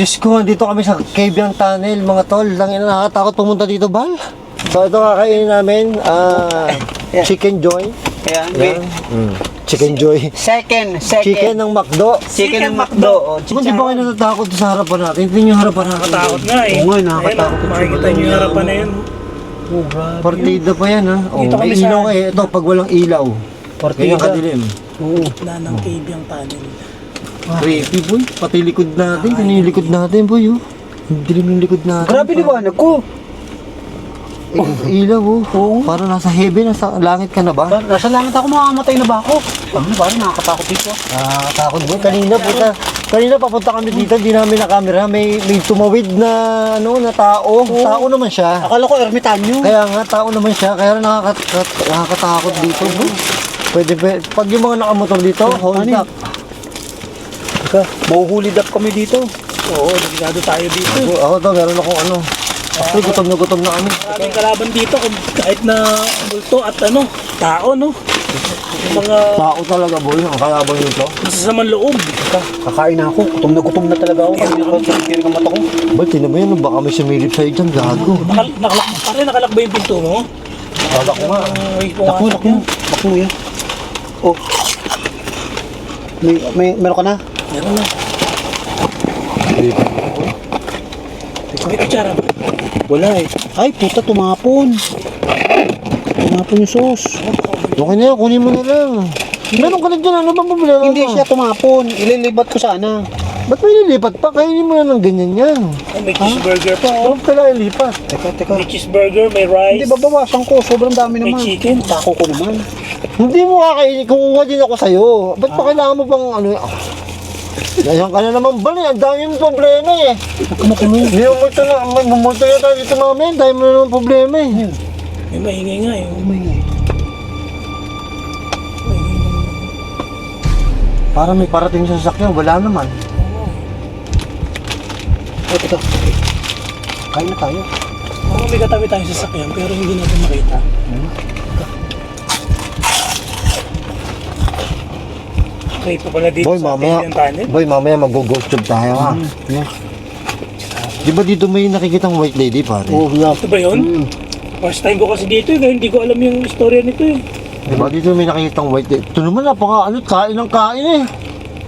Diyos ko, dito kami sa Cabiang Tunnel, mga tol. Langina, nakakatakot pumunta dito, Bal. So, ito kakainin namin, Chicken Joy. Ayan. Chicken Joy. Second. Chicken ng McDo. Chicken ng McDo. Kung di ba kayo natatakot sa harapan natin? Ito yung harapan natin. Nakatakot nga eh. Oo nga, nakakatakot. Ayun, makikita nyo yung harapan na yun. Oh, partida pa yan, ha? Oh, Dito may kami sa- ilaw eh. Ito, pag walang ilaw. Partida. Kaya kadilim. Oo. Wala ng Cabiang Tunnel. Creepy, boy. Pati likod natin. Ano yung likod natin, boy, oh. Ang dilim yung likod natin. Grabe liwanag ko. Ilaw, oh. Para nasa heaven, nasa langit ka na ba? Nasa langit ako, makamatay na ba ako? Parang nakakatakot dito. Nakakatakot, boy. Kanina papunta kami dito, hindi namin na camera. May tumawid na, na tao. Tao naman siya. Akala ko ermitanyo. Kaya nga, tao naman siya. Kaya nakakatakot dito, boy. Pwede, pag yung mga nakamotor dito, hold up. Mahuhulid up kami dito. Oo, delikado tayo dito. Ako to, meron akong Actually, gutom na kami. Maraming kalaban dito kahit na multo at tao, no? Yung mga Tao talaga, boy. Ang kalaban nito. masasamang loob. Kakain na ako. Gutom na talaga ako. Kanina ko sinikirig ang mata ko. Boy, tinan mo yan. Baka may sumilip sa'yo dyan. Gago. Nakalak ba yung pinto mo? Kala ko nga. Lak mo yan. Oh. Meron ka na? Meron na. May kutsara ba? Wala eh. Ay, puta, tumapon. Tumapon yung sauce. Okay na yan. Kunin mo na lang. Meron ka na dyan. Ano bang problema? Hindi siya tumapon. Ililibat ko sana. Ba't may nilipat pa? Kainin mo na ng ganyan yan. Oh, may cheeseburger pa, oh. Huwag ka lang ilipat. Teka. May cheeseburger, may rice, Hindi, babawasan ko. Sobrang dami may naman. chicken. Tako ko naman. Hindi mo kakainin. Kukuha din ako sa'yo. Ba't pa kailangan mo pang Ganyan ka na naman, Bal. Ang dami yung problema eh. Hindi mo multo na tayo dito mami. Ang dami mo na naman problema eh. May maingay nga, eh. Para may parating sa sasakyan. Wala naman. Ito. Kain na tayo. Parang may katabi tayong sasakyan pero hindi natin makita. Okay pa pala dito Boy, sa mamaya. Cabiang Tunnel. Boy, mamaya mag-ghost tube tayo ha. Di ba dito may nakikitang white lady pare? Yeah. Ito ba yun? First time ko kasi dito eh, hindi ko alam yung istorya nito eh. Di ba dito may nakikitang white lady? Ito naman kain ng kain eh.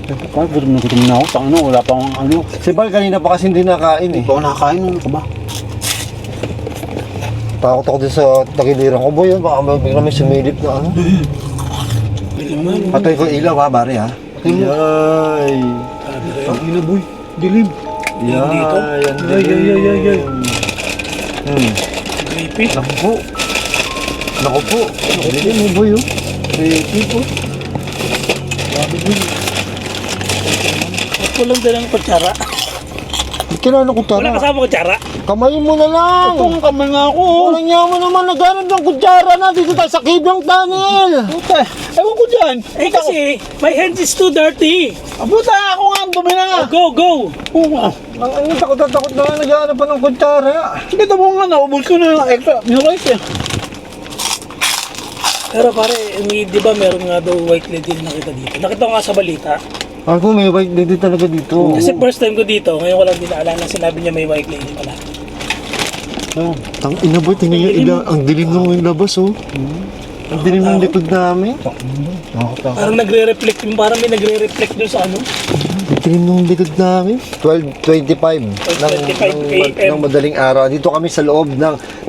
Gutom na ako. Tangina, wala pa akong Si Bal kanina pa kasi hindi nakain eh. Hindi pa ako nakakain. Ano ka ba? Takot ako din sa tagiliran ko boy. Baka bigla may sumilip na ano. Patay ko ilaw ha, pare ha. Yay! Ang ina boy. Dilim. Dito? Yay. Creepy. Naku po. Hindi mo boy oh. Creepy po. Ba't ko lang dalang kutsara? Kailangan ko Wala tara. kasama kutsara? Kamay mo na lang. Itong kamay nga ako. Walang niya mo naman naghanap ng kutsara na dito tayo sa Cabiang Tunnel. Puta. Ewan ko dyan. Eh kasi, my hands is too dirty. Puta, ako nga ang dumi na. Go! Ang takot na naghanap pa ng kutsara. Kita mo nga, naubos ko na extra. Yung rice eh. Pero pare, di ba meron nga daw white lady na nakita dito? Nakita ko nga sa balita. Ako may white lady talaga dito. Kasi first time ko dito, ngayon ko lang din naalala, sinabi niya may white lady pala. Ang ina boy, tingnan niyo ang dilim ng labas oh. Ang dilim ng likod namin. Parang nagre-reflect yung, parang may nagre-reflect dun sa ano. Ang dilim ng likod namin. 12:25 ng madaling araw. Dito kami sa loob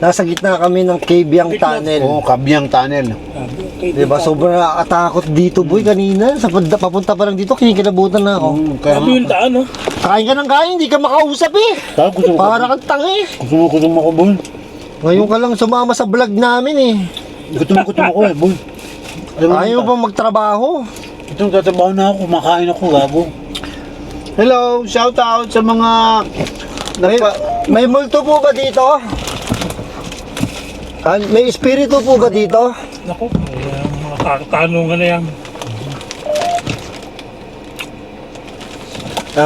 nasa gitna kami ng Cabiang Tunnel. Oo, Cabiang Tunnel. Diba? Sobrang nakakatakot dito boy kanina. Papunta pa lang dito, kinikilabutan na ako. Grabe yung daan, no? Kain ka ng kain, hindi ka makausap eh. Para kang tangi. Gutom ako, boy. Ngayon ka lang sumama sa vlog namin eh. Gutom ako eh, boy. Ayaw pa magtrabaho. Itong tatabaho na ako, kumakain ako, gago. Hello, shout out sa mga... May multo po ba dito? May espiritu po ba dito? Naku, mga katanungan na yan.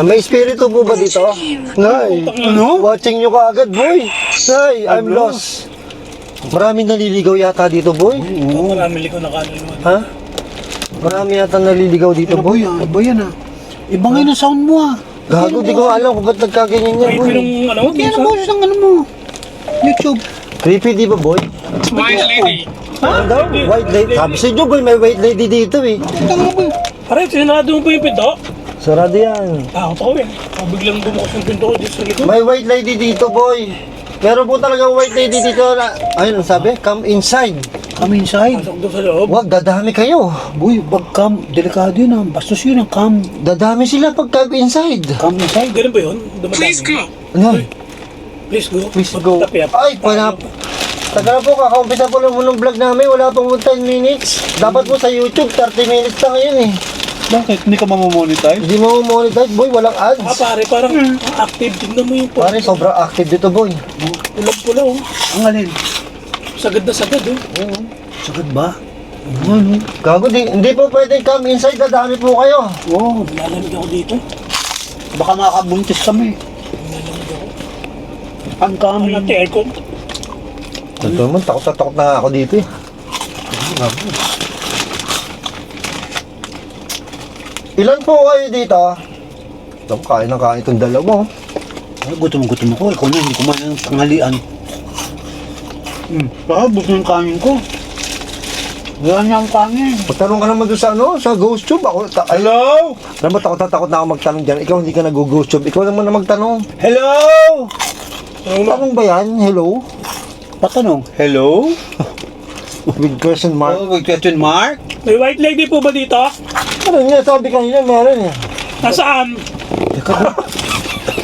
May espiritu po ba dito? Nay, Ano? watching nyo ka agad boy. Nay, I'm lost. Maraming naliligaw yata dito boy. Oo, marami liko na kanunuan. Ha? Marami yata naliligaw dito boy. Ano ba yan ah? Iba ngayon ang sound mo ah. Gago, di ko alam kung ba't nagkaganyan yan, Ay, boy. pinong ano, Kaya na boses ng ano mo. YouTube. Creepy, di ba, boy? White lady. Ano daw? White lady. Sabi sa inyo, boy, may white lady dito, eh. Tama ba? Pare, sinado mo pa yung pinto? Sarado yan. Takot ako eh. Biglang bumukas yung pinto ko dito sa likod. May white lady dito, boy. Meron po talagang white lady dito na... Ayun, ang sabi? Come inside. Come inside. Pasok doon sa loob. Wag, dadami kayo. Boy, pag come, delikado yun ah. Bastos yun ang come. Dadami sila pagka inside. Come inside. Ganun ba yun? Dumadami. Please go. Ano? Please go. Please go. Tapi, Ay, wala. Tagal na po, kakaumpisa po lang ng vlog namin. Wala pong 10 minutes. Dapat po sa YouTube, 30 minutes na ngayon eh. Bakit? Hindi ka mamamonetize? Hindi mo monetize, boy. Walang ads. Pare, parang active. Tignan mo yung Pare, sobrang active dito, boy. pulang-pula oh. Ang alin? Sagad na sagad oh. Sagad ba? Ano? Gago, hindi po pwedeng come inside. Dadami po kayo. Oo. Lalamig ako dito. Baka makakabuntis kami. Ang Ang kami. natin aircon. Ito naman, takot na takot na nga ako dito eh. Ilan po kayo dito? Ito, kain ng kain itong dalawa. Ay, gutom ako. Ikaw na, hindi kumain ng tanghalian. Baka gusto yung kanin ko. Wala niya ang kanin. Magtanong ka naman doon sa ano, sa ghost tube. Ako, hello? Alam mo, takot na takot na ako magtanong dyan. Ikaw hindi ka nag-ghost tube. Ikaw naman na magtanong. Hello! Tanong ba yan? Hello? Patanong, hello? With question mark. Oh, with question mark? May white lady po ba dito? Ano niya, sabi kanina meron eh. Nasaan?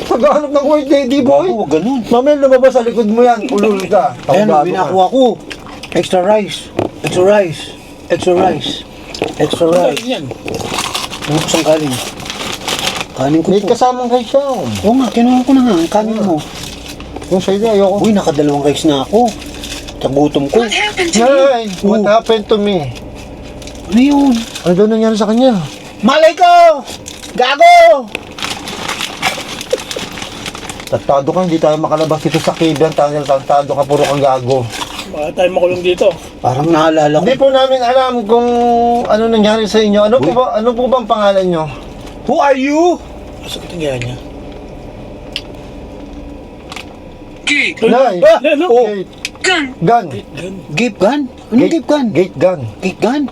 Pagkahanap ng white lady, boy. Huwag ganun. Mamaya lumabas sa likod mo yan. Ulul ka. Ayan, Tawagado ka. binakuha ko. Extra rice. Extra rice. Extra rice. Extra rice. Saan yan? Ano ko saan kanin? Kanin ko May po. kasamang rice siya. Oo nga, kinuha ko na nga. Ang kanin mo. Kung sa'yo na, ayoko. Uy, nakadalawang rice na ako. Sa gutom ko. What happened to you? Nay, what happened to me? Ano yun? Ano daw nangyari sa kanya? Malay ko! Gago! Tantado ka, hindi tayo makalabas dito sa cave yan. Tantado ka, puro kang gago. Baka tayo makulong dito. Parang naalala ko. Hindi po namin alam kung ano nangyari sa inyo. Ano po bang pangalan nyo? Who are you? Masakit ang gaya niya. Gate. Nay, Ano? Oh, gate, Gun. gun. Gate gun? Anong gate gun? Gate gun. Gate gun?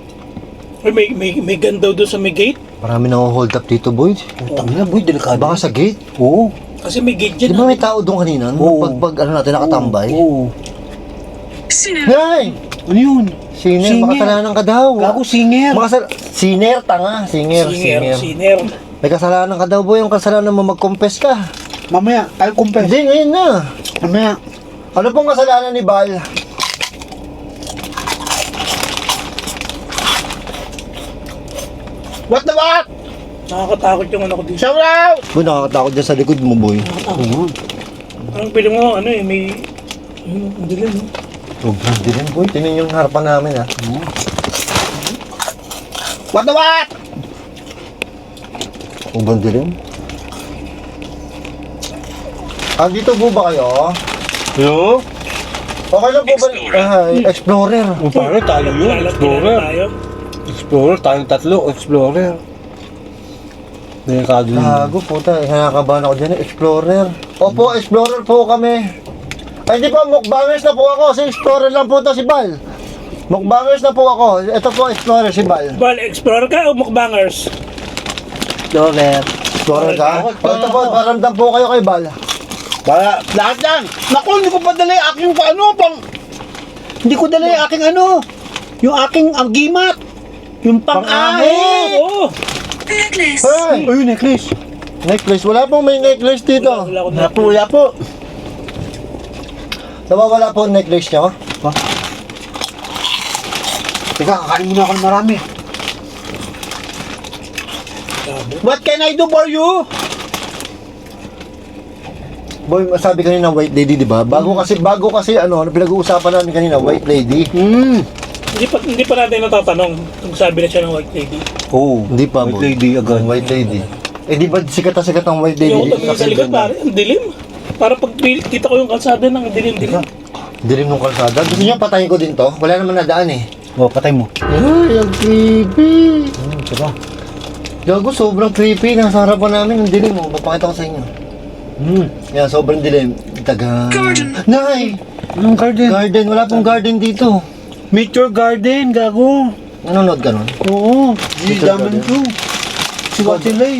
Ay, may gun daw doon sa may gate. Marami na hold up dito, boy. Putang na, boy, delikado. Baka sa gate. Oo. Kasi may gate Di dyan. ba may tao doon kanina? Oo. Pag ano natin nakatambay? Oo. Sinner. Nay! Ano yun? Singer, makasalanan ka daw. Gago, singer. Singer, tanga. Singer. Siner. May kasalanan ka daw, boy. Yung kasalanan mo, mag-confess ka. Mamaya, I'll confess. Hindi, ngayon na. Mamaya. Ano pong kasalanan ni Bal? What the what? Nakakatakot yung ano ko dito. Shout out! Boy, nakakatakot dyan sa likod mo, boy. Oo. Ang piling mo, ano eh, may... Ang dilim eh. Sobrang dilim, boy. Tingnan yung harapan namin, ha. What the what? Sobrang dilim. Andito po ba kayo? Hello? Okay lang po ba? Explorer. O pare, tayo yun. Explorer. Tayo. Explorer, tayong tatlo. Explorer. Delikado yun. Gago po tayo. Nakakabahan ako dyan. Explorer. Opo, Explorer po kami. Ay, di po. Mukbangers na po ako. Si Explorer lang po to si Bal. Mukbangers na po ako. Ito po, Explorer si Bal. Bal, explorer ka o mukbangers? Explorer. Explorer ka? O, ito po, paramdam po kayo kay Bal. Para, lahat yan. Naku, hindi ko pa dala yung aking Hindi ko dala yung aking yung aking agimat. Yung pang-ahit. Oo. Necklace. Hey! Ayun, necklace. Necklace. Wala pong may necklace dito. Wala ko na. Wala po. Nawawala po ang necklace nyo. Ha? Teka, kakain muna ako ng marami. What can I do for you? Boy, sabi kanina white lady, di ba? Bago kasi ano pinag-uusapan namin kanina, white lady. Hindi pa natin natatanong kung sabi na siya ng white lady. Oh, Hindi pa, white boy. lady agad. White lady. Eh di ba sikat na sikat ang white lady Yung dito tumingin sa likod, pare, ang dilim. Para pag kita ko yung kalsada ng dilim-dilim. Dilim ng kalsada. Gusto niyo patayin ko din to? Wala naman nadaan eh. Oh, patay mo. Ay, ang creepy. Diba? Gago, sobrang creepy. Nasa harapan namin, ang dilim mo. Papakita ko sa inyo. Yan, sobrang dilim. Taga... Garden. Nay! Anong garden? Garden, wala pong garden dito. Meteor Garden, gago. Nanonood ka nun? Oo. Si Meteor Damen Garden. Su. Si Watilay.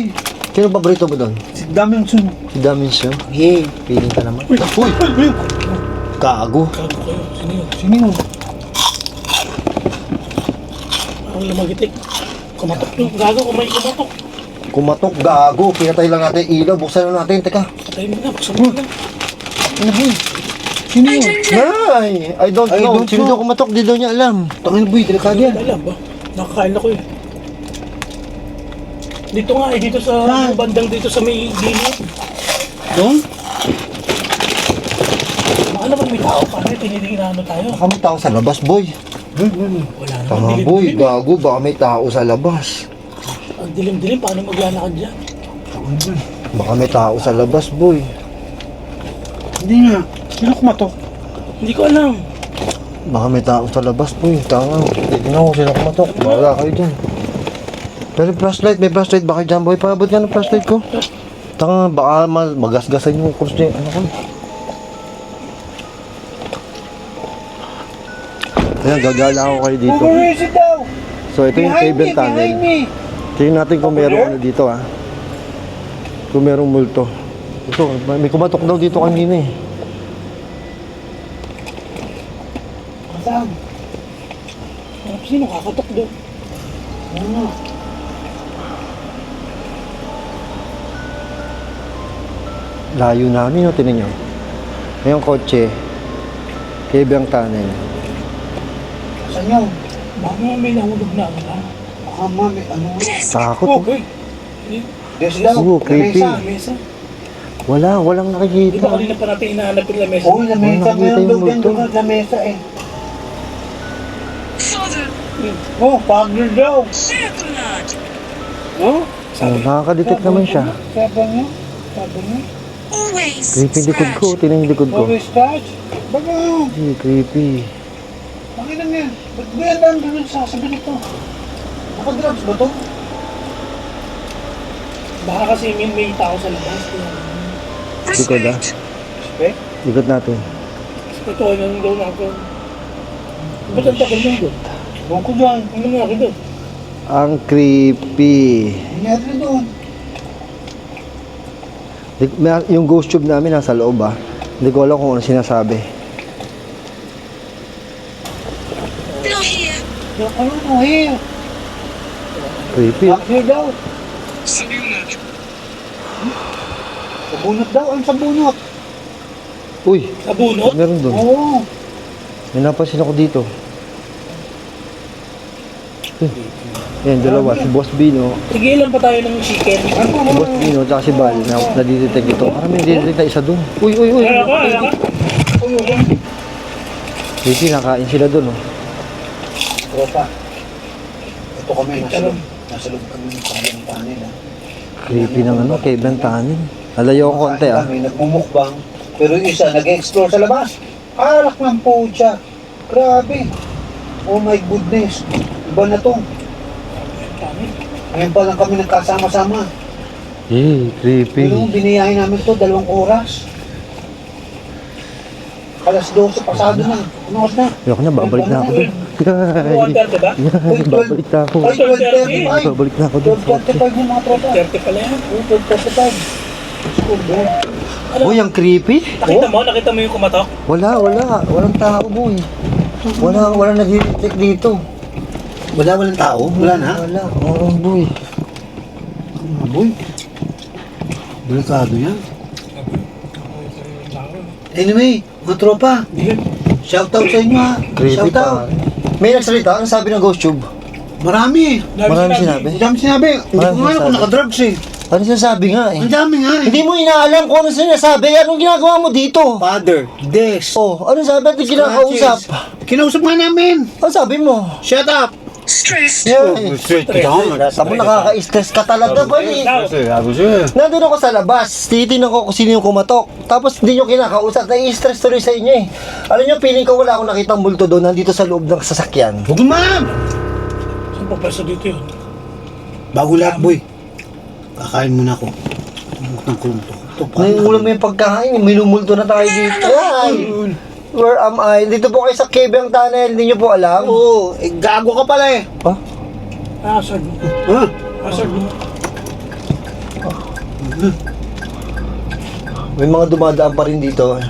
Sino paborito mo doon? Si Damen Su. Si Damin siya. Yeah. Piling ka naman. Uy! Gago. Gago kayo. Sino yun? Sino yun? Ang lumagitik. Kumatok yun. Gago kung may kumatok. Kumatok, gago. Pinatay lang natin yung ilaw. Buksan na natin. Teka. Patayin mo na. Buksan mo na. Ano ba? Sino I yun? don't know. Nay! I don't I know. don't Sino know. daw kumatok? Di daw niya alam. Tangin boy, delikado yan. Alam ba? Nakakain ako eh. Dito nga eh. Dito sa Saan? bandang dito sa may gilid. Doon? Baka naman may tao pa rin. Tinitingnan tayo. Baka may tao sa labas, boy. Wala naman. Tama, Dilim-dilim boy. eh. Gago. Baka may tao sa labas. Ang dilim-dilim. Paano maglalakad dyan? Baka may tao sa labas, boy. Hindi nga. Sino kumatok? Hindi ko alam. Baka may tao sa labas, boy. Tama. Tignan ko sino kumatok. Wala kayo dyan. Pero may flashlight. Baka dyan, boy. Paabot ka ng flashlight ko. Tanga, baka magasgasan yung course niya. Ano ko? Ayan, gagala ako kayo dito. Overrated daw. So, ito yung cable tunnel. Behind me. Tingnan natin kung merong ano dito, ha. Kung merong multo. Ito, may kumatok daw dito kanina, eh. Saan? Sino kakatok doon? Ano? Layo namin, no? Tingnan nyo. Ngayong kotse, cable tunnel. Saan yun? Baka nga may nahulog na ano na. Baka mami, ano? Takot. Okay. Des daw. Oo, creepy. Lamesa. Mesa. Walang Di nakikita. ba kanina pa natin inaanap yung lamesa? Oo, lamesa. Nakita Meron yung daw dyan multo. doon lamesa eh. Father, Oh, partner daw. Shepherd. Oh? Oh, nakakadetect naman siya. Sabi niya? Sabi niya? Always Creepy yung likod ko. scratch. Tingnan yung likod ko. Always touch? Baga, Creepy. bakit lang yan? Ba't ba yan lang doon sasabi nito? Naka-drugs ba to? Baka kasi may tao sa labas. Kaya, Likod, ah. Respect. Respect? Likod natin. ito yung doon ako. Ba't ang takal lang doon? Huwag ko dyan. Ano nga ako doon? Ang creepy. Nangyari doon. Yung ghost tube namin nasa loob, ah. Hindi ko alam kung ano sinasabi. No here. Yung ano mo, here. Creepy. Back here daw. Sa unit. Sa bunot daw. Ano sa bunot? Uy, Sa bunot? meron doon. Oo. May napansin ako dito. Yan, dalawa. Si Boss Bino. Tigilan pa tayo ng chicken. Ano? Si Boss Bino, tsaka si Bal. Nadidetect ito. Parang may nadidetect na isa doon. Uy. Kaya ka. Creepy, nakain sila doon, oh. Tropa. Ito kami, nasa loob kami ng kabilang tunnel, ha? Creepy ng ano, cable tunnel. Lalayo ko konti, ah. Kami nagmumukbang, pero yung isa nag-explore sa labas. Alak ng pucha. Grabe. Oh my goodness. Iba na to. Ngayon pa lang kami nagkasama-sama. Creepy. Pero biniyahin namin to 2 oras. Alas 12 pasado na. Ano oras na? Ayoko na, babalik na ako doon. 130 ba? Babalik na ako. Ay, 12:35. Babalik na ako doon. 12:35 yung mga tropa. 30 pala yan. 12:35. School bro. Uy, ang creepy. Nakita mo yung kumatok? Wala. Walang tao, boy. Wala nag-detect dito. Walang tao? Wala na? Wala. Oo, boy. Boy. Delikado yan. Anyway, mga tropa, shoutout sa inyo ha. Creepy Shoutout. pa. May nagsalita, ano sabi ng ghost tube? Marami. Marami sinabi. Ang dami sinabi. Hindi ko Marami nga alam kung sinabi. nakadrugs eh. Ano sinasabi nga eh? Ang dami nga eh. Hindi mo inaalam kung ano sinasabi. Anong ginagawa mo dito? Father, Des. Oh, ano sabi natin kinakausap? Kinausap nga namin. Ano sabi mo? Shut up. Stressed. Yeah. Straight Tamo nakaka-stress ka talaga ba eh? Nandun ako sa labas, titinan ko kung sino yung kumatok. Tapos hindi nyo kinakausap, nai-stress tuloy sa inyo eh. Alam nyo, feeling ko wala akong nakitang multo doon, nandito sa loob ng sasakyan. Huwag ma'am. Saan pa pwesto dito yun? Bago lahat boy. Kakain muna ako. Ng kulto. Nangungulam mo yung pagkain, minumulto na tayo dito. Ay! Where am I? Dito po kayo sa Kebang Tunnel, hindi nyo po alam? Oo, gago ka pala eh. Ha? Asad mo. Ha? Asad mo. May mga dumadaan pa rin dito.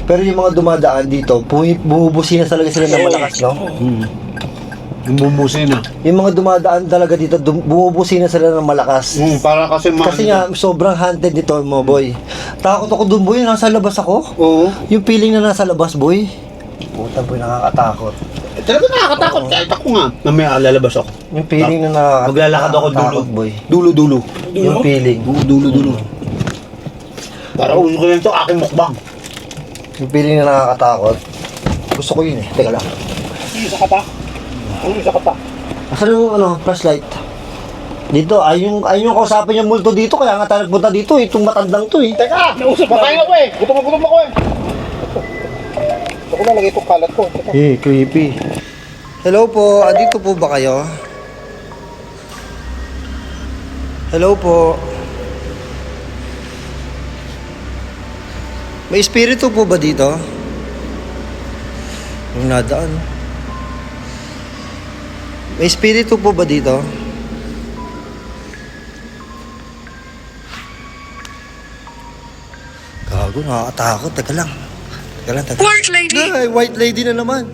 Pero yung mga dumadaan dito, bumubusina talaga sila ng malakas, no? Yung bumusin na. Yung mga dumadaan talaga dito, bumubusina sila ng malakas. Para kasi Kasi nga, sobrang haunted nito, mo boy. Takot ako dun, boy. Nasa labas ako. Oo. Yung feeling na nasa labas, boy. Puta, boy, nakakatakot. Talaga nakakatakot. Kahit ako nga. Mamaya lalabas ako. Yung feeling na nakakatakot. Maglalakad ako dulo. boy. Dulo-dulo. Yung feeling. Dulo-dulo. Para uso ko lang ito, aking mukbang. Yung feeling na nakakatakot. Gusto ko yun eh. Teka lang. Isa ka pa. Isa ka pa. Asan yung flashlight? Dito, ayun yung kausapin yung multo dito, kaya nga tayo nagpunta dito eh, itong matandang to eh. Teka! Nausap pa tayo ako eh! Gutom ako eh! Ako nalagay itong kalat ko. Eh, creepy. Hello po, dito po ba kayo? Hello po. May espiritu po ba dito? Yung nadaan. May espiritu po ba dito? Gago, nakakatakot. Teka lang. White lady. Ay, white lady na naman.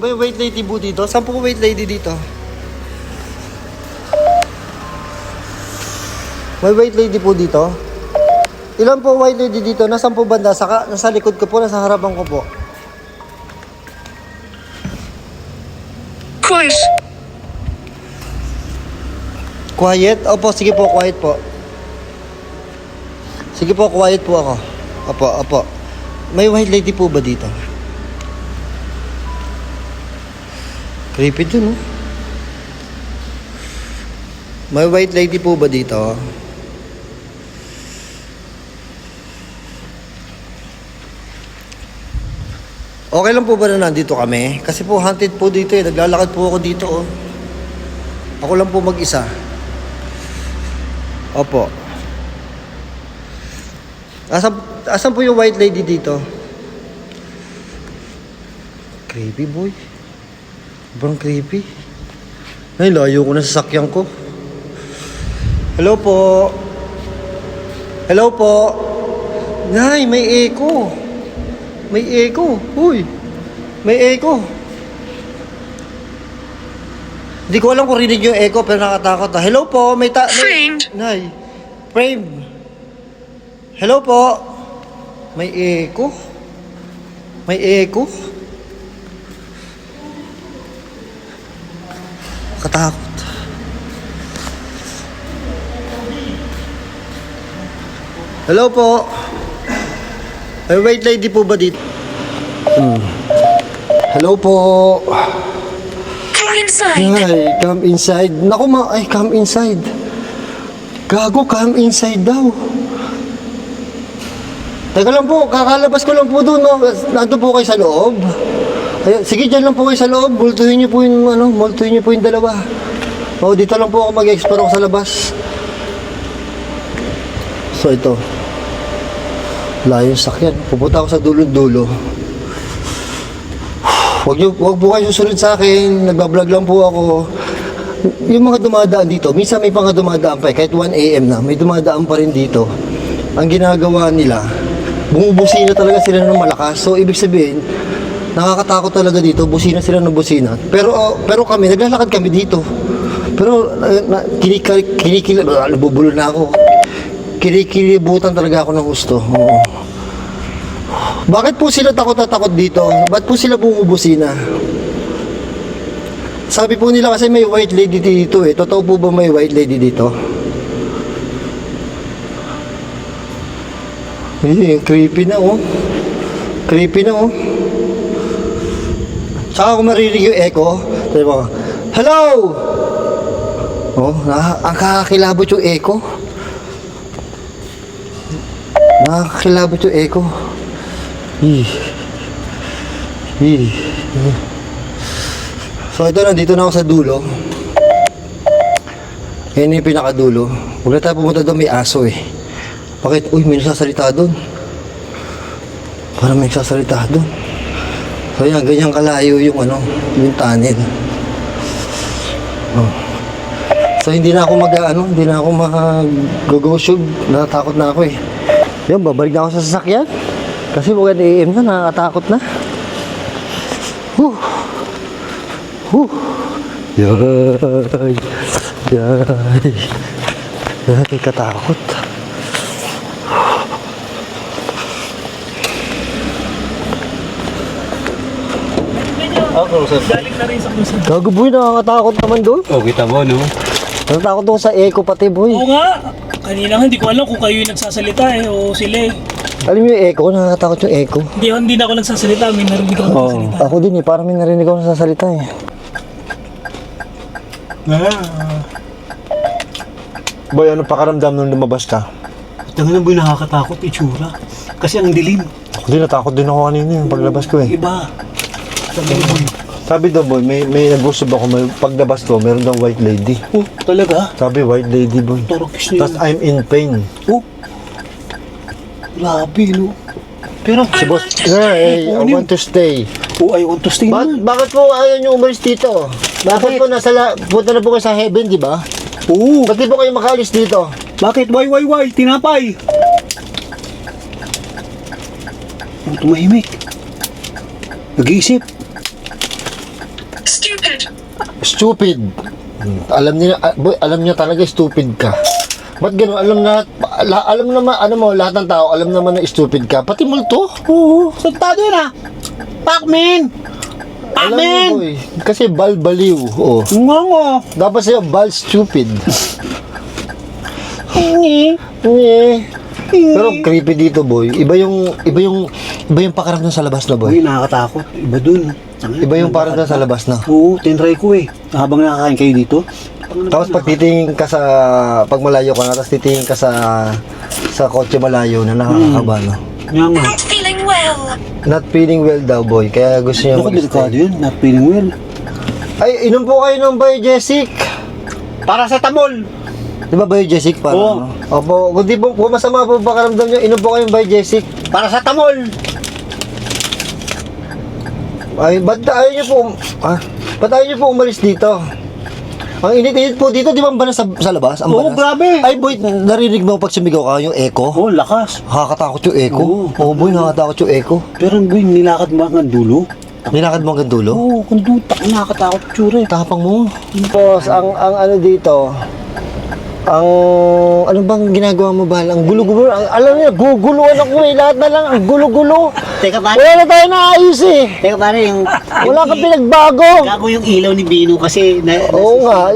May white lady po dito? Saan po white lady dito? May white lady po dito? Ilan po white lady dito? Nasaan po banda? Nasa likod ko po, nasa harapan ko po. Quiet. Quiet? Opo, sige po, quiet po. Sige po, quiet po ako. Opo. May white lady po ba dito? Creepy dun, no? May white lady po ba dito? Okay lang po ba na nandito kami? Kasi po haunted po dito eh. Naglalakad po ako dito oh. Ako lang po mag-isa. Opo. Asan po yung white lady dito? Creepy boy. Sobrang creepy. Ay, layo ko na sa sakyan ko. Hello po. Hello po. Nay, may echo. May echo. Uy. May echo. Hindi ko alam kung rinig yung echo pero nakatakot. Hello po. Framed. Nay. Frame. Hello po. May echo. May echo. Katakot. Hello po. May white lady po ba dito? Hello po. Come inside. Ay, come inside. Naku come inside. Gago, come inside daw. Teka lang po, kakalabas ko lang po doon. No? Nandun po kayo sa loob. Ayun, sige, dyan lang po kayo sa loob. Multuhin niyo po yung dalawa. O, dito lang po ako mag-explore sa labas. So, ito. Layo yung sakyan. Pupunta ako sa dulo-dulo. Huwag po kayo susunod sa akin. Nagbablog lang po ako. Yung mga dumadaan dito, minsan may mga dumadaan pa kahit 1 AM na, may dumadaan pa rin dito. Ang ginagawa nila, bumubusina talaga sila ng malakas. So, ibig sabihin, nakakatakot talaga dito. Busina sila ng busina. Pero kami, naglalakad kami dito. Pero, nabubulo na ako. Kinikilibutan talaga ako ng gusto. Oo. Bakit po sila takot na takot dito? Ba't po sila bumubusina? Sabi po nila kasi may white lady dito eh. Totoo po ba may white lady dito? Creepy na oh. Creepy na oh. Tsaka kung marinig yung echo, sabi mo, hello! Oh, ang kakakilabot yung echo. Nakakilabot yung echo. So ito, nandito na ako sa dulo. Yan yung pinakadulo. Huwag na tayo pumunta doon, may aso eh. Bakit? Uy, may nagsasalita doon. Parang may nagsasalita doon. So yan, ganyan kalayo yung ano, yung tunnel. Oh. So hindi na ako hindi na ako mag-go-shoot. Natatakot na ako eh. Yan, babalik na ako sa sasakyan. Kasi mga AM na, nakakatakot na. Huh. Huh. Yay. Yay. Yay, katakot. Galing na rin sa kusog. Gago boy, nakakatakot naman doon. Oh, kita mo, no? Natatakot ako sa echo pati boy. Oo nga. Kanina nga, hindi ko alam kung kayo yung nagsasalita eh, o sila eh. Alam mo yung echo, nakakatakot yung echo. Hindi na ako nagsasalita, may narinig ako nagsasalita. Ako din eh, parang may narinig ako nasasalita eh. Boy, ano pakaramdam nung lumabas ka? Tangan na boy, nakakatakot itsura. Kasi ang dilim. Ako din, natakot din ako kanina yung paglabas ko eh. Iba. Sabi daw boy, may nag-usap ako, may paglabas ko, meron daw white lady. Oh, talaga? Sabi, white lady boy. Tarokis niya. Tapos I'm in pain. Oh. Grabe, no? Pero, Si boss, I want to stay. oh, I want to stay naman. Bakit po ayaw nyo umalis dito? Bakit po punta na po kayo sa heaven, di ba? Oo. Ba't di po kayo makaalis dito? Bakit? Why? Tinapay. Ang tumahimik. Nag-iisip. Stupid. Stupid. Alam niya, boy, alam niya talaga stupid ka. Ba't gano'n? Alam naman, ano mo, lahat ng tao, alam naman na stupid ka. Pati multo. Oo. Saltado yun ah. Pacman! Alam mo, boy. Kasi bal-baliw. Oh. Ngongo. Dapat sa'yo, bal-stupid. Hingi. Pero creepy dito, boy. Iba yung pakiramdam sa labas na, boy. Uy, nakakatakot. Iba dun. Iba yung pakiramdam sa labas na. Oo, tinry ko eh. Habang nakakain kayo dito. Tapos pag titingin ka pag malayo ka na, tapos titingin ka sa kotse malayo na nakakakaba, no? Nga nga. Not feeling well. Not feeling well daw, boy. Kaya gusto niya Ano ka delikado mag-stay. yun? Not feeling well. Ay, inom po kayo ng Biogesic. Para sa tamol. Di ba Biogesic? Para, Oo. ano? Opo, kung di po, kung masama po pakaramdam nyo, inom po kayong Biogesic. Para sa tamol. Ay, ba't ayaw nyo po, ba't ayaw nyo po umalis dito? Ang init-init po dito, di ba ang banas sa labas? Ang Oo, banas? grabe. Ay, boy, narinig mo pag sumigaw ka yung echo? Oo, lakas. Nakakatakot yung echo. Oo. Oo, boy, nakakatakot yung echo. Pero boy, nilakad mo hanggang dulo. Nilakad mo hanggang dulo? Oo, kung dutak, nakakatakot tsura eh. Tapang mo. Boss, ang ano dito, ano bang ginagawa mo ba? Ang gulo-gulo. Alam niyo, guguluhan ako eh. Lahat na lang, ang gulo-gulo. Teka pare, Wala na tayo naayos eh. Wala kang pinagbago. gago yung ilaw ni Bino kasi Oo nga.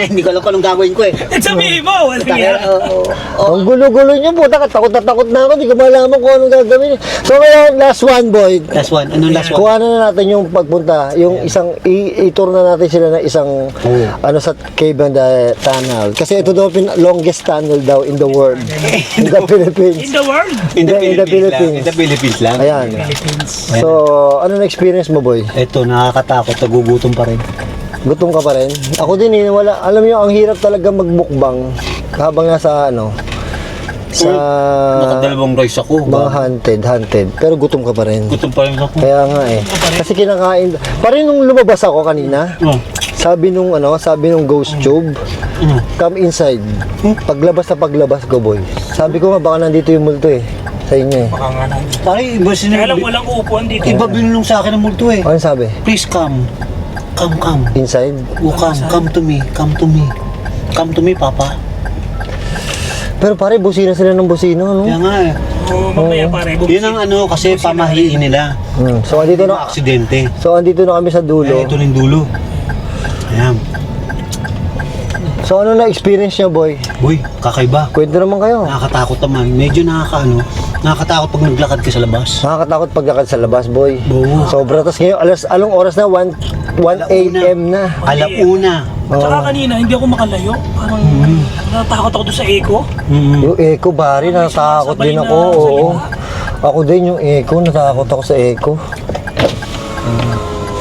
hindi ko alam kung anong gagawin ko eh. Sabihin mo, walang yan. Ang gulo-gulo niyo po. Takot na takot na ako. Hindi ko malaman kung anong gagawin. So ngayon, last one, boy. Last one, anong last one? Kuha na natin yung pagpunta. Yung isang, i-tour na natin sila na isang, sa Cave and the Tunnel. Kasi ito daw longest tunnel daw in the world. In the Philippines. In the world. In the Philippines. In the Philippines lang. Ayan. So, ano na experience mo, boy? Ito, nakakatakot. Nagugutom pa rin. Gutom ka pa rin? Ako din eh, wala. Alam niyo, ang hirap talaga magmukbang habang nasa sa Nakadalawang rice ako. mga hunted. Pero gutom ka pa rin. Gutom pa rin ako. Kaya nga eh. Kasi kinakain. Parin nung lumabas ako kanina, Oh. sabi nung ghost tube, come inside. Paglabas ko, boy. Sabi ko nga, baka nandito yung multo eh. Sa inyo eh. Baka nga na. Pare, iba Kaya lang walang upuan dito. Iba binulong sa akin ng multo eh. Ano sabi? Please come. Come. Inside? Oh, come to me. Come to me, Papa. Pero pare, busina sila ng busina, no? Kaya nga eh. Oo, mamaya pare. Yun ang kasi pamahiin nila. So, andito Mga na, aksidente. kami sa dulo. Ito na yung dulo. Ayan. So, ano na experience niya, boy? Boy, kakaiba. Kwento naman kayo. Nakakatakot naman. Medyo nakakatakot pag naglakad ka sa labas. Nakakatakot paglakad sa labas, boy. Oo. Sobra. Tapos ngayon, anong oras na? 1 a.m. na. Alauna. Tsaka kanina, hindi ako makalayo. Parang natatakot ako doon sa echo. Yung echo, bari, natatakot din ako. Oo. Ako din yung echo, natatakot ako sa echo.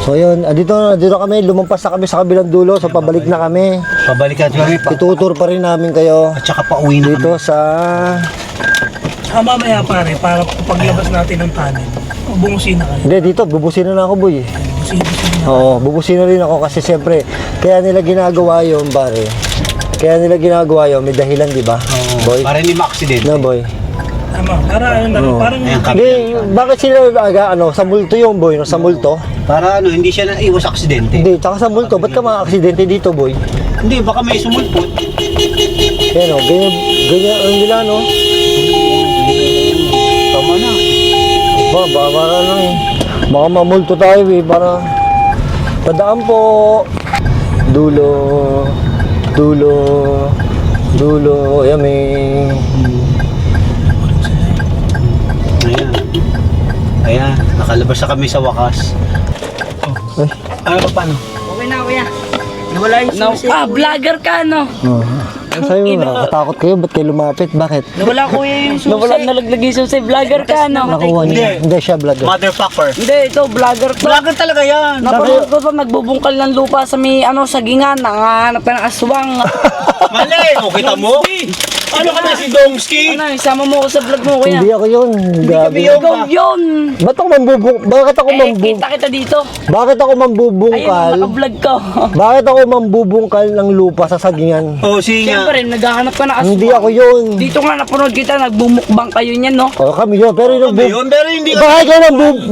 So yun, dito kami, lumampas na kami sa kabilang dulo, so pabalik na kami. Pabalikan kami pa. Itutur pa rin namin kayo At saka pauwi na dito sa... Mamaya pare, para paglabas natin ng tunnel, bumusin na kayo. Hindi, dito, bubusin na ako, boy. Busin na. Oo, bubusin na rin ako kasi siyempre, kaya nila ginagawa yun, pare. Kaya nila ginagawa yun, may dahilan, di ba? Boy? Para hindi ma-accident. No, boy? Tama, para ano, Oo. parang Ayan, Hindi, bakit sila sa multo yung boy, no? Sa multo? Para ano, hindi siya naiwas aksidente. Hindi, tsaka sa multo, ba't ka mga-aksidente dito, boy? Hindi, baka may sumulpot. Kaya no, ganyan ano nila, no? Tama na. Para lang eh. Baka mamulto tayo eh, para... Tandaan po. Dulo. Yummy. Ayan, nakalabas na kami sa wakas. Ano pa paano? Okay na, kuya. Nawala yung susi. Vlogger ka, no? Ano sa'yo, nakakatakot kayo? Ba't kayo lumapit? Bakit? Nawala ko yung susi. Nawala, nalaglag yung susi. Vlogger ka, no? Nakuha niya. Hindi siya vlogger. Motherfucker. Hindi, ito, vlogger to. Vlogger talaga yan. Napanood ko to, nagbubungkal ng lupa sa may, sagingan. Nangahanap ka ng aswang. Mali! O, kita mo? Ano ka na si Domsky? Isama mo ko sa vlog mo, kuya. Hindi ako yun. Gabi. Ikaw yun. Bakit ako Kita kita dito. Bakit ako Ayun, mambubungkal? naka-vlog ko. Bakit ako mambubungkal ng lupa sa sagingan? O, sige nga. Siyempre, naghahanap ka ng aswang. Hindi ako yun. Dito nga, napanood kita, nagbumukbang kayo niyan, no? O kami yun. Pero yung Yun, pero hindi ka...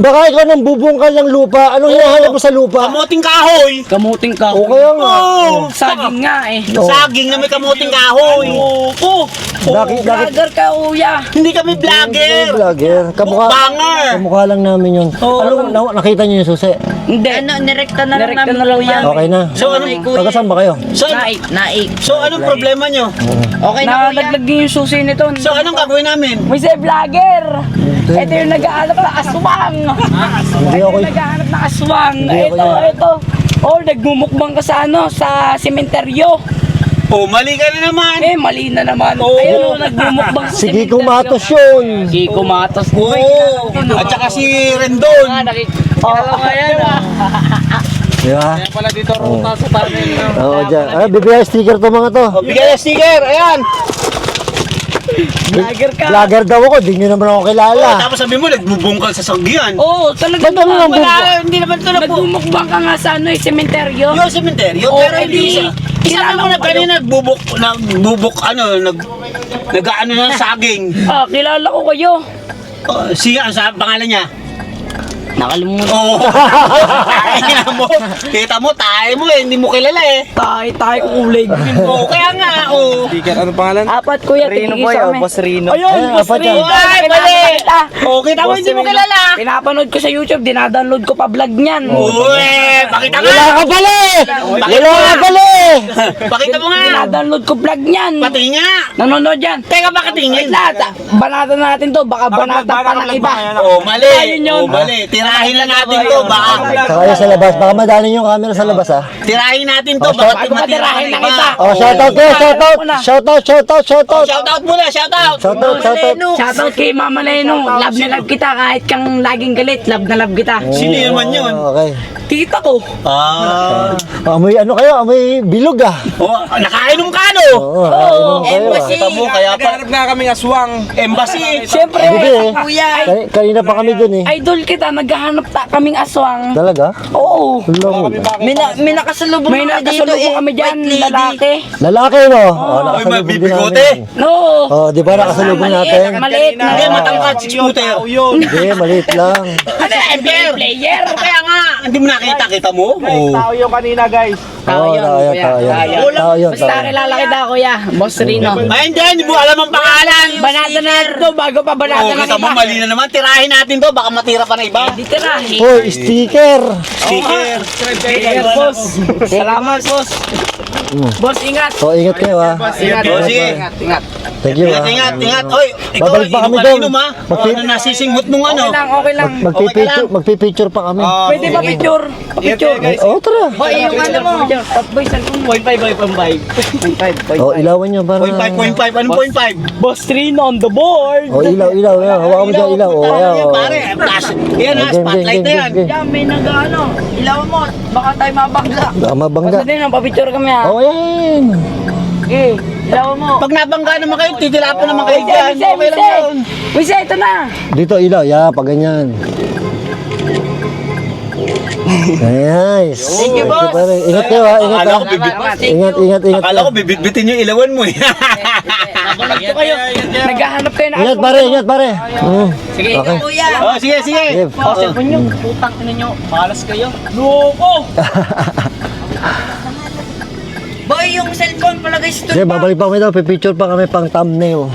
Baka ikaw nang bubungkal ng lupa. Anong hinahanap mo sa lupa? Kamuting kahoy! Kamuting ka. O kaya nga. Oo! Saging nga, eh. Oo. Saging na may kamuting kahoy! Oo! Bakit? Vlogger ka, kuya. Hindi kami vlogger! Vlogger. Mukbanger! Kamukha lang namin yun. Nakita niyo yung susi? Hindi. Nirekta na lang yan. Okay na. So, anong... Taga saan ba kayo? So, Naik. so anong problema nyo? Okay na, nalaglag din yung susi nito. So, anong gagawin namin? May say vlogger. Ito yung naghahanap ng aswang. Hindi ako Yung naghahanap ng aswang. Hindi ako Ito. Oh, nagmumukbang ka sa sa sementeryo. Oh, mali ka na naman! Eh, mali na naman. Oo. Ayun, nagmumukbang sa Sige, sementeryo. kumatos yun. Si Kumatos. Oo! At saka si Rendon! Ayan ah. Di ba? pala dito ruta sa tunnel. Oo, dyan. Bibigay sticker to mga to. O, bigyan ng sticker! Ayan! Vlogger ka. Vlogger daw ako. Di nyo naman ako kilala. Tapos sabi mo, nagbubungkal sa sagyan. Oo, talaga Ba't naman ang Hindi naman ito na po. nagmumukbang ka nga sa sementeryo. Yung sementeryo, Oo, pero eh, hindi di- siya. Kilala mo na kanina nagbubok, nag-ano ng saging. Kilala ko kayo. Siya, sa pangalan niya? Nakalimutan. Oo. Kita mo, tayo mo eh, hindi mo kilala eh. Tayo kulay green. Oo, kaya nga, oo. Ano pangalan? Apat kuya, tigigil sa kami. Rino. Ayun, Eh, boss apat yan. Rino. Ay, mali. Oo, kita mo, hindi mo kilala. Pinapanood ko sa YouTube, dinadownload ko pa vlog niyan. Uy, pakita nga. Wala ka pala eh! Wala ka pala eh! Pakita mo nga. Dinadownload ko vlog niyan. Pati nga. Nanonood yan. Teka, bakit tingin? Wait lang, banatan natin to, baka banatan pa ng iba. Oo, mali. Ayun yun. Oo, mali. Tirahin lang natin to, baka. Saka kayo sa labas. Baka madali yung camera sa labas ha. Tirahin natin to, Oh, baka Bago matirahin ng iba. Oh, shoutout kayo, shoutout! Shoutout, shoutout, shoutout! Shoutout muna, shoutout. Shoutout, shoutout! Shoutout kay Mama Leno. Love na love kita kahit kang laging galit. Love na love kita. Sino naman yun? Okay. Tita ko. Amoy ano kayo? Amoy bilog ah. Oh, nakainom ka no? Oo, nakainom kayo ah. Kita mo, kaya pa. Naghanap na kaming aswang. Embassy. Siyempre, Hindi eh. kuya. Kanina pa kami dun eh. Idol kita, naghahanap kaming aswang. Talaga? Oo. Wala mo. May nakasalubong kami dyan, lalaki. Lalaki no? Oh, Uy, may nakasalubong din bibigote. namin. No. Oh, di ba nakasalubong natin? Maliit na. Hindi, matangkad, six-footer. Hindi, maliit lang. Ano, Player. Kaya nga, hindi mo nakita, kita mo? Oo. Tao yung kanina guys. Oo, tao yan, tao yan. Tao yun, tao Basta yan. kilala kita, kuya. Boss Rino. Ay, hindi mo alam ang pangalan. Banata na ito, bago pa banata Oo, na kita mo, kita. mali na naman. Tirahin natin to, baka matira pa na iba. Dito na. Hoy, sticker! Sticker. Boss. Salamat, boss. Boss, ingat. So, ingat kayo ha. Ingat. Oh, sige. Ingat. Thank you Ingat, ha. ingat, ingat. Oy, ikaw, Babalik pa inom kami ka na doon. inom ha. Ano nasisinghot mong ano? Okay lang. Magpipicture pa kami. Pwede ba picture? Picture. Oh, tara. Hoy, yung ano mo. Top boy, cellphone mo. 0.5. Oh, ilawan nyo para... 0.5. Anong 0.5? Boss Trino on the board. Oh, ilaw. Ayan, hawakan mo dyan, ilaw. Oh, ayan. Oh. Pare, flash. Yan ha, spotlight na yan. Yan, may nag-ano. Ilawan mo. Baka tayo mabangga. Baka mabangga. Basta din, papicture kami ha. Oh, ayan. Okay, ilawan mo. Pag nabangga naman kayo, titilapan naman kayo dyan. Okay lang yun. Wise, ito na. Dito, ilaw. Yeah, pag ganyan. Nice. Thank you, boss. Pare. Ingat kayo ha, ingat ha. Ingat. Akala ko bibit-bitin yung ilawan mo eh. Naghahanap kayo na. Ingat pare. Sige, Okay. kuya. Oh, sige. Sige. Oh, cellphone nyo. Putang ina nyo. Malas kayo. Loko. Boy, yung cellphone palagay sa Sige, babalik pa kami daw. Pipicture pa kami pang thumbnail.